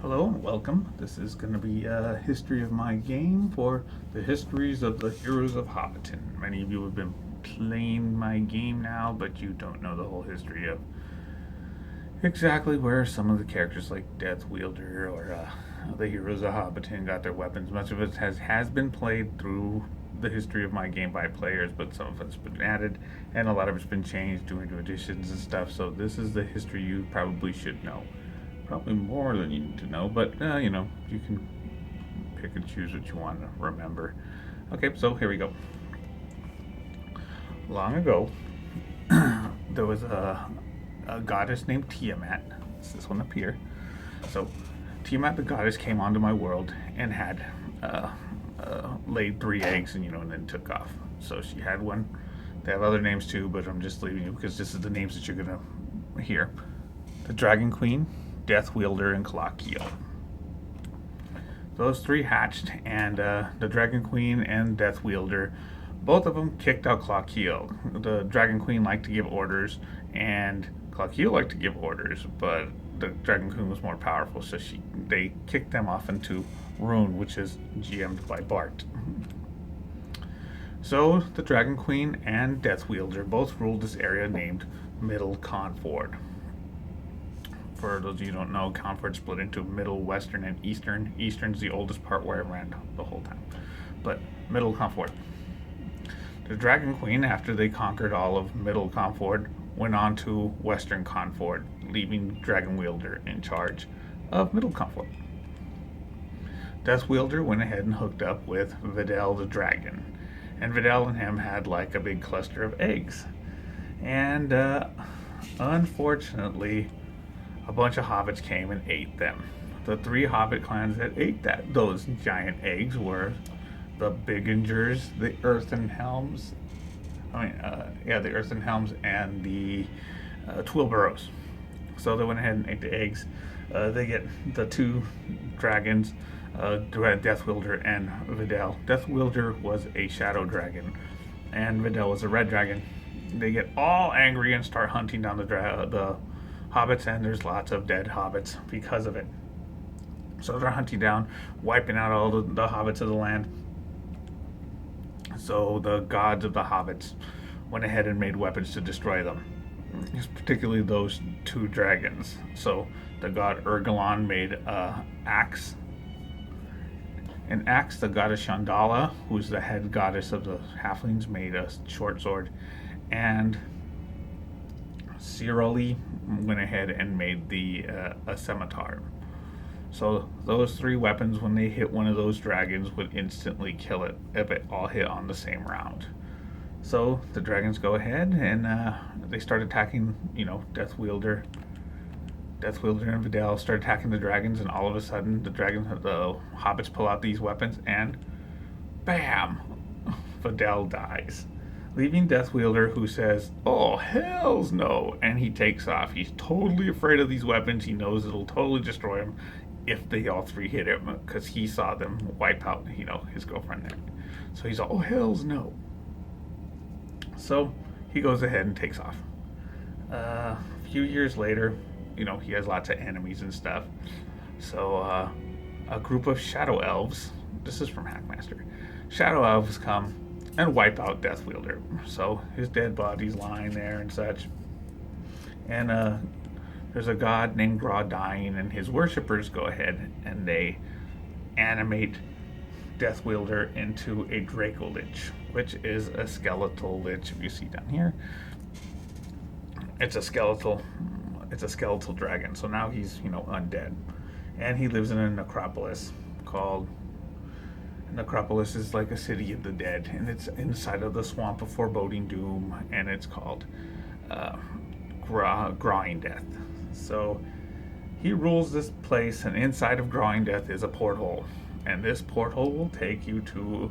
Hello and welcome. This is going to be a history of my game for the histories of the Heroes of Hobbiton. Many of you have been playing my game now, but you don't know the whole history of exactly where some of the characters like Death Wielder or the Heroes of Hobbiton got their weapons. Much of it has been played through the history of my game by players, but some of it's been added and a lot of it's been changed due to additions and stuff. So this is the history you probably should know. Probably more than you need to know, but you can pick and choose what you want to remember. Okay, so here we go. Long ago, there was a goddess named Tiamat. It's this one up here. So, Tiamat the goddess came onto my world and had laid 3 eggs, and then took off. So she had one. They have other names too, but I'm just leaving you because this is the names that you're gonna hear. The Dragon Queen, Death Wielder, and Colloquial. Those 3 hatched, and the Dragon Queen and Death Wielder, both of them kicked out Colloquial. The Dragon Queen liked to give orders, and Colloquial liked to give orders, but the Dragon Queen was more powerful, so they kicked them off into Rune, which is GM'd by Bart. So the Dragon Queen and Death Wielder both ruled this area named Middle Conford. For those of you who don't know, Conford split into Middle, Western, and Eastern. Eastern's the oldest part where I ran the whole time. But Middle Conford. The Dragon Queen, after they conquered all of Middle Conford, went on to Western Conford, leaving Dragon Wielder in charge of Middle Conford. Death Wielder went ahead and hooked up with Videl the Dragon. And Videl and him had like a big cluster of eggs. And unfortunately, a bunch of hobbits came and ate them. The 3 hobbit clans that ate those giant eggs were the Bigingers, the Earthenhelms, the Earthenhelms and the Twilboroughs. So they went ahead and ate the eggs. They get the 2 dragons, Death Wielder and Videl. Death Wielder was a shadow dragon, and Videl was a red dragon. They get all angry and start hunting down the hobbits, and there's lots of dead hobbits because of it. So they're hunting down, wiping out all the hobbits of the land. So the gods of the hobbits went ahead and made weapons to destroy them, particularly those 2 dragons. So the god Ergalon made an axe. An axe, the goddess Shandala, who's the head goddess of the halflings, made a short sword. And Ciroli went ahead and made a scimitar. So those 3 weapons, when they hit one of those dragons, would instantly kill it if it all hit on the same round. So the dragons go ahead and they start attacking, Death Wielder. Death Wielder and Videl start attacking the dragons, and all of a sudden the hobbits pull out these weapons, and bam! Videl dies, leaving Death Wielder, who says, "Oh, hells no," and he takes off. He's totally afraid of these weapons. He knows it'll totally destroy him if they all 3 hit him, because he saw them wipe out, his girlfriend there. So he's all, "Oh, hells no." So he goes ahead and takes off. A few years later, he has lots of enemies and stuff. So a group of shadow elves, this is from Hackmaster, shadow elves come and wipe out Death Wielder. So his dead body's lying there and such. And there's a god named Grawdyne, and his worshippers go ahead and they animate Death Wielder into a Draco Lich, which is a skeletal lich. If you see down here, it's a skeletal dragon. So now he's undead, and he lives in a necropolis called. Necropolis is like a city of the dead, and it's inside of the swamp of foreboding doom, and it's called Grawing Death. So he rules this place, and inside of Grawing Death is a porthole, and this porthole will take you to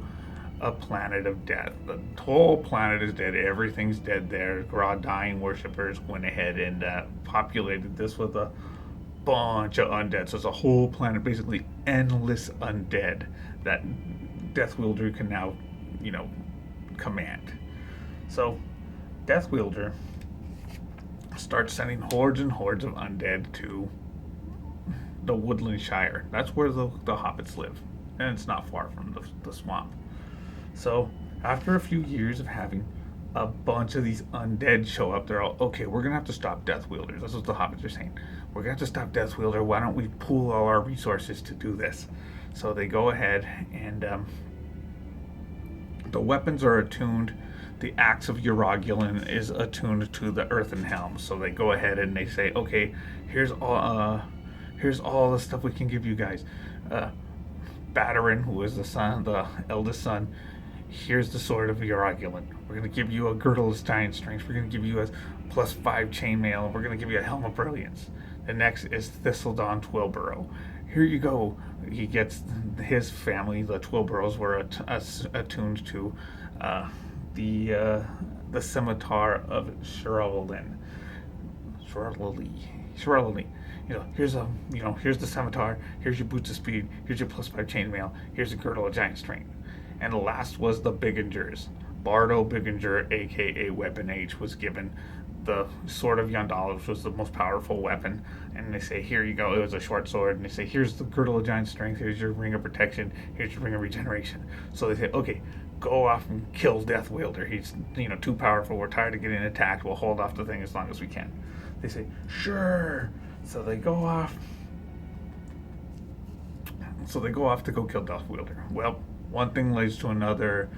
a planet of death. The whole planet is dead. Everything's dead there. Grawdyne worshippers went ahead and populated this with a bunch of undead. So it's a whole planet, basically endless undead that Death Wielder can now, command. So Death Wielder starts sending hordes and hordes of undead to the Woodland Shire. That's where the hobbits live, and it's not far from the swamp. So after a few years of having a bunch of these undead show up, they're all, okay, we're gonna have to stop Death Wielders. That's what the hobbits are saying. We're gonna have to stop Death Wielder. Why don't we pool all our resources to do this? So they go ahead and the weapons are attuned. The axe of Urogulin is attuned to the earthen helm. So they go ahead and they say, okay, here's all the stuff we can give you guys. Badarin, who is the eldest son, here's the sword of Urogulin. We're going to give you a girdle of giant strength. We're going to give you a +5 chainmail. We're going to give you a helm of brilliance. The next is Thistledawn Twilborough. Here you go. He gets his family. The Twilboroughs were attuned to the scimitar of Shirley. Here's the scimitar. Here's your boots of speed. Here's your +5 chainmail. Here's a girdle of giant strength. And the last was the Biggingers. Bardo Bigginger, aka Weapon H, was given the sword of Yandala, which was the most powerful weapon. And they say, here you go. It was a short sword. And they say, here's the girdle of giant strength. Here's your ring of protection. Here's your ring of regeneration. So they say, okay, go off and kill Death Wielder. He's too powerful. We're tired of getting attacked. We'll hold off the thing as long as we can. They say, sure. So they go off. To go kill Death Wielder. Well, one thing leads to another.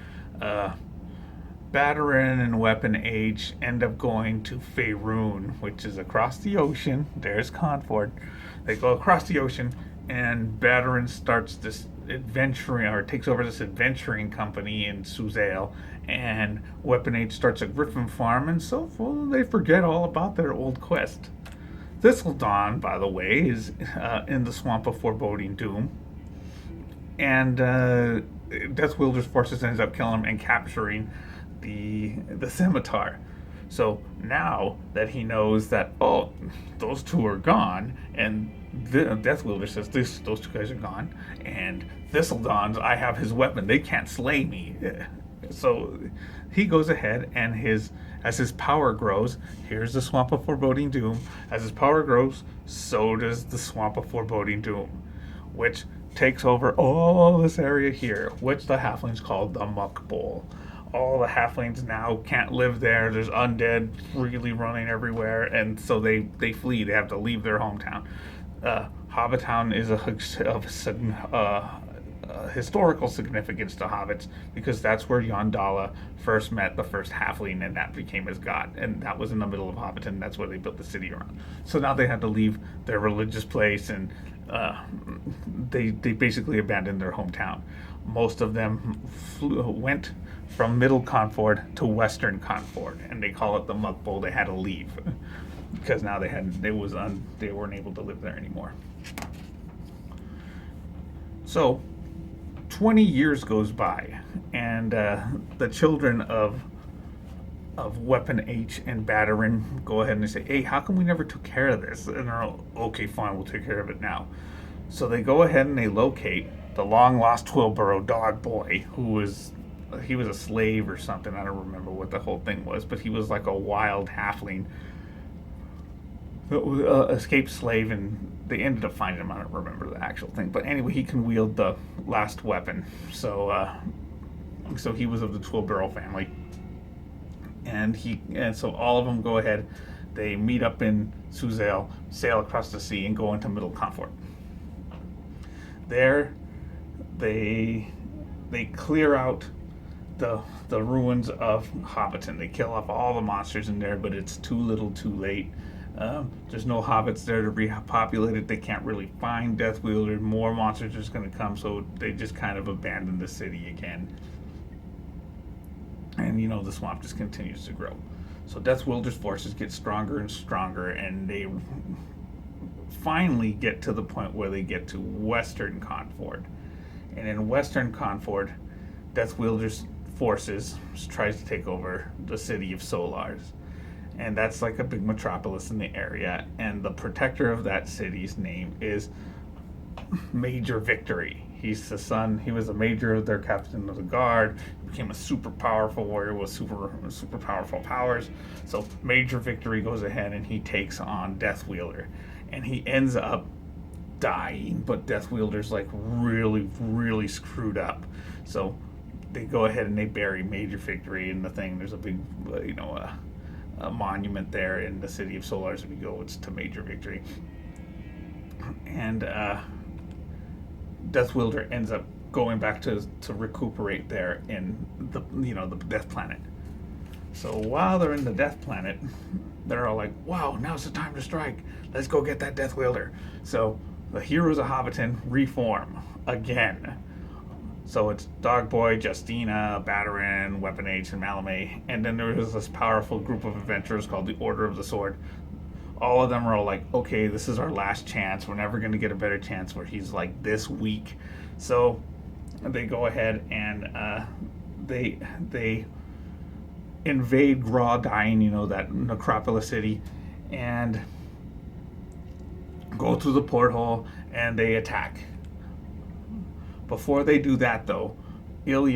Badarin and Weapon H end up going to Faerun, which is across the ocean. There's Conford. They go across the ocean, and Badarin starts this takes over this adventuring company in Suzail, and Weapon H starts a griffin farm, and so they forget all about their old quest. Thistledawn, by the way, is in the Swamp of Foreboding Doom, and Death Wielder's forces ends up killing him and capturing the scimitar. So now that he knows that, those two are gone, and the Death Wielder says those two guys are gone, and Thistledawn's, I have his weapon, they can't slay me. So he goes ahead and as his power grows, here's the Swamp of Foreboding Doom. As his power grows, so does the Swamp of Foreboding Doom, which takes over all this area here, which the halflings called the Muck Bowl. All the halflings now can't live there. There's undead freely running everywhere, and so they flee. They have to leave their hometown. Hobbitown is of historical significance to hobbits because that's where Yandala first met the first halfling, and that became his god. And that was in the middle of Hobbiton. That's where they built the city around. So now they had to leave their religious place, and they basically abandoned their hometown. Most of them went from Middle Conford to Western Conford, and they call it the Muck Bowl. They had to leave because now they weren't able to live there anymore. So 20 years goes by, and the children of Weapon H and Badarin go ahead and they say, hey, how come we never took care of this? And they're all, okay, fine, we'll take care of it now. So they go ahead and they locate the long lost Twilborough dog boy, he was a slave or something. I don't remember what the whole thing was, but he was like a wild halfling, escaped slave, and they ended up finding him. I don't remember the actual thing, but anyway, he can wield the last weapon. So he was of the Twilborough family, and so all of them go ahead. They meet up in Suzail, sail across the sea, and go into Middle Confort. There, they clear out the ruins of Hobbiton. They kill off all the monsters in there, but it's too little, too late. There's no hobbits there to repopulate it. They can't really find Death Wielder. More monsters are just going to come, so they just kind of abandon the city again. And the swamp just continues to grow. So Death Wielder's forces get stronger and stronger, and they finally get to the point where they get to Western Conford. And in Western Conford, Death Wielder's forces tries to take over the city of Solars. And that's like a big metropolis in the area. And the protector of that city's name is Major Victory. He was a major of their captain of the guard. He became a super powerful warrior with super powerful powers. So Major Victory goes ahead and he takes on Death Wielder. And he ends up dying, but Death Wielder's like really, really screwed up. So they go ahead and they bury Major Victory in the thing. There's a big, a monument there in the city of Solars. If you go, it's to Major Victory. And Death Wielder ends up going back to recuperate there in the the Death Planet. So while they're in the Death Planet, they're all like, "Wow, now's the time to strike. Let's go get that Death Wielder." So the heroes of Hobbiton reform again. So it's Dogboy, Justina, Bataran, Weapon H, and Malame, and then there is this powerful group of adventurers called the Order of the Sword. All of them are all like, "Okay, this is our last chance. We're never going to get a better chance where he's like this weak." So they go ahead and they invade Grawdyne, that Necropolis city, and go through the porthole and they attack. Before they do that, though, they leave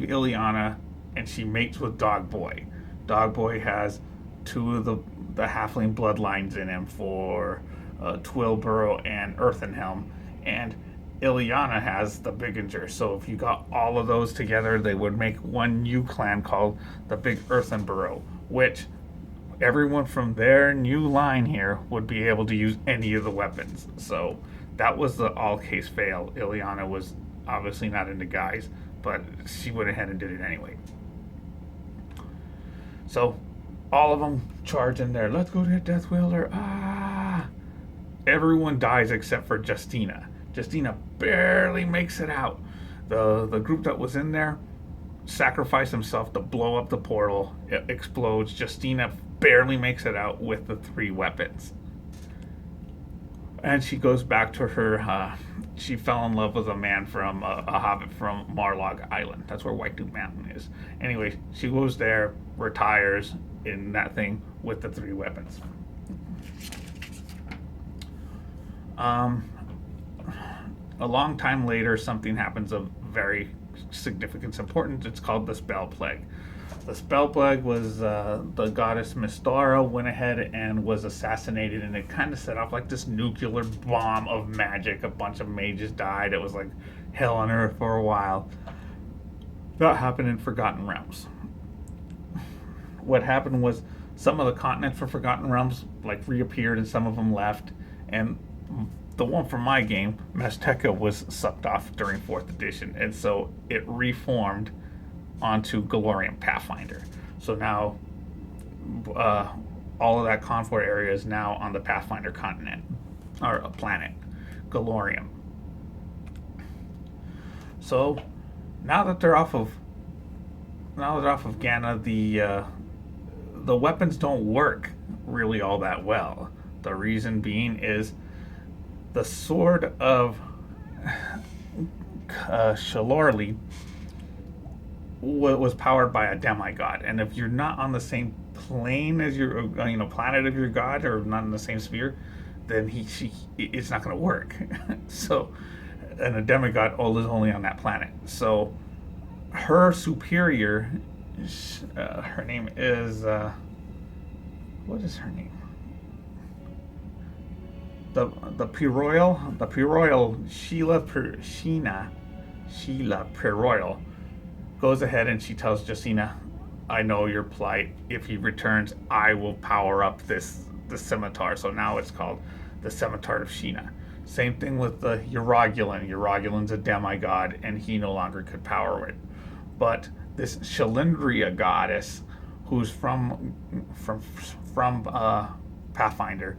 Ileana and she mates with Dogboy. Dogboy has two of the halfling bloodlines in him for Twilborough and Earthenhelm, and Ileana has the Biginger. So if you got all of those together, they would make one new clan called the Big Earthenborough, which everyone from their new line here would be able to use any of the weapons. So that was the all-case fail. Ileana was obviously not into guys, but she went ahead and did it anyway. So all of them charge in there. Let's go to Death Wielder. Everyone dies except for Justina. Justina barely makes it out. The group that was in there sacrificed himself to blow up the portal. It explodes. Justina barely makes it out with the 3 weapons. And she goes back to her, she fell in love with a man from, a hobbit from Marlog Island. That's where White Duke Mountain is. Anyway, she goes there, retires in that thing with the 3 weapons. A long time later, something happens of very significance importance. It's called the Spell Plague. The Spell Plague was the goddess Mistara went ahead and was assassinated, and it kind of set off like this nuclear bomb of magic. A bunch of mages died. It was like hell on earth for a while. That happened in Forgotten Realms. What happened was some of the continents for Forgotten Realms like reappeared and some of them left, and the one from my game, Mezteca, was sucked off during 4th edition, and so it reformed onto Golarium Pathfinder. So now all of that Confort area is now on the Pathfinder continent, or a planet, Golarium. So now that they're off of Ghana, the weapons don't work really all that well. The reason being is the sword of Shalorli was powered by a demigod, and if you're not on the same plane as your planet of your god, or not in the same sphere, then it's not going to work. So, and a demigod is only on that planet. So her superior, her name is what is her name? The Peroil Sheila Peroil goes ahead and she tells Justina, "I know your plight. If he returns, I will power up the scimitar." So now it's called the Scimitar of Sheena. Same thing with the Eurogulin. Eurogulin's a demigod, and he no longer could power it. But this Shalindria goddess, who's from Pathfinder,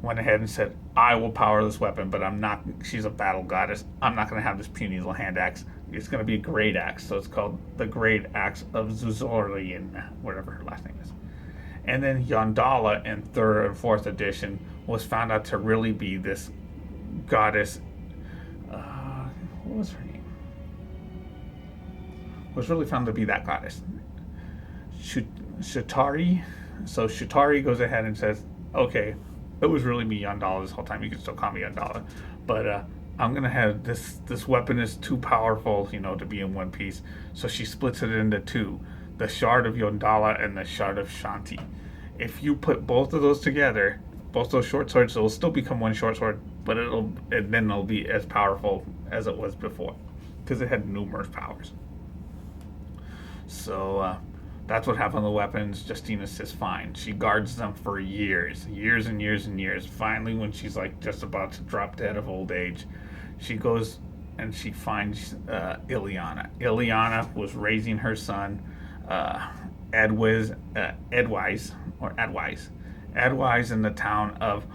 went ahead and said, "I will power this weapon, but I'm not." She's a battle goddess. "I'm not going to have this puny little hand axe. It's going to be a great axe." So it's called the Great Axe of Zuzorian, whatever her last name is. And then Yondala in 3rd and 4th edition was found out to really be this goddess. What was her name? Was really found to be that goddess, Shatari. So Shatari goes ahead and says, "Okay, it was really me, Yondala, this whole time. You can still call me Yondala, but I'm gonna have this weapon is too powerful, to be in one piece." So she splits it into 2, the Shard of Yondala and the Shard of Shanti. If you put both of those together, both those short swords. It'll still become one short sword, but then it'll be as powerful as it was before, because it had numerous powers. So that's what happened to the weapons. Justina says fine. She guards them for years and years and years. Finally, when she's like just about to drop dead of old age, she goes and she finds Ileana. Ileana was raising her son, Edwise in the town of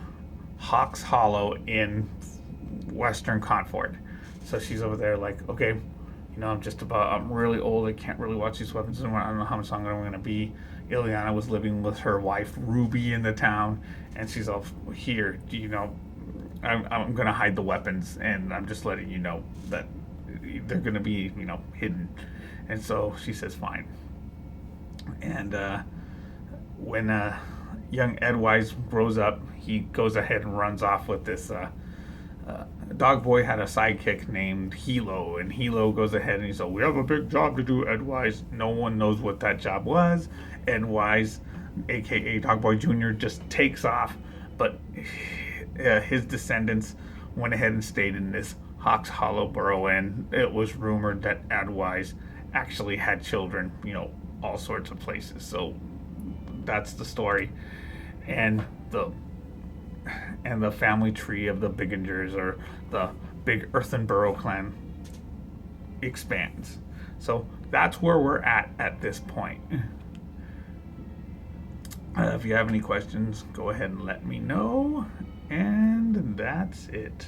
Hawks Hollow in Western Confort. So she's over there like, okay, I'm really old. I can't really watch these weapons anymore. I don't know how much longer I'm going to be. Ileana was living with her wife, Ruby, in the town. And she's all, here, I'm going to hide the weapons. And I'm just letting you know that they're going to be, hidden. And so she says, fine. And when young Edwise grows up, he goes ahead and runs off with this Dog Boy had a sidekick named Hilo, and Hilo goes ahead and he said, we have a big job to do, Edwise. No one knows what that job was. Edwise, aka Dog Boy Jr., just takes off, but his descendants went ahead and stayed in this Hawks Hollow borough, and it was rumored that Edwise actually had children, all sorts of places. So that's the story. And the family tree of the Bigingers, or the Big Earthen Burrow clan, expands. So that's where we're at this point. If you have any questions, go ahead and let me know. And that's it.